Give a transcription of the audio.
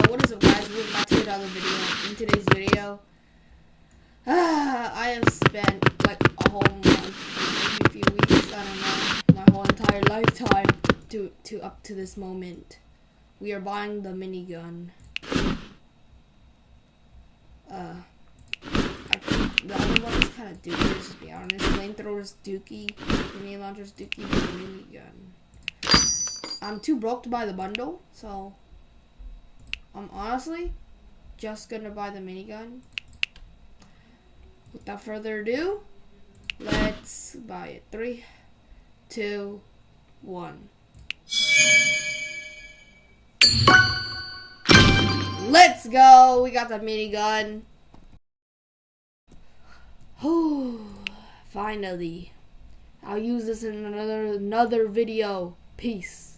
What is up, guys? Welcome back to another video. In today's video, I have spent like a whole month, maybe a few weeks, I don't know, my whole entire lifetime to up to this moment. We are buying the minigun. The other one is kind of dookie, to be honest. Flamethrower's dookie, grenade launcher's dookie, but the minigun. I'm too broke to buy the bundle, so I'm honestly just gonna buy the minigun. Without further ado, let's buy it. 3, 2, 1. Let's go! We got the minigun. Oh, finally. I'll use this in another video. Peace.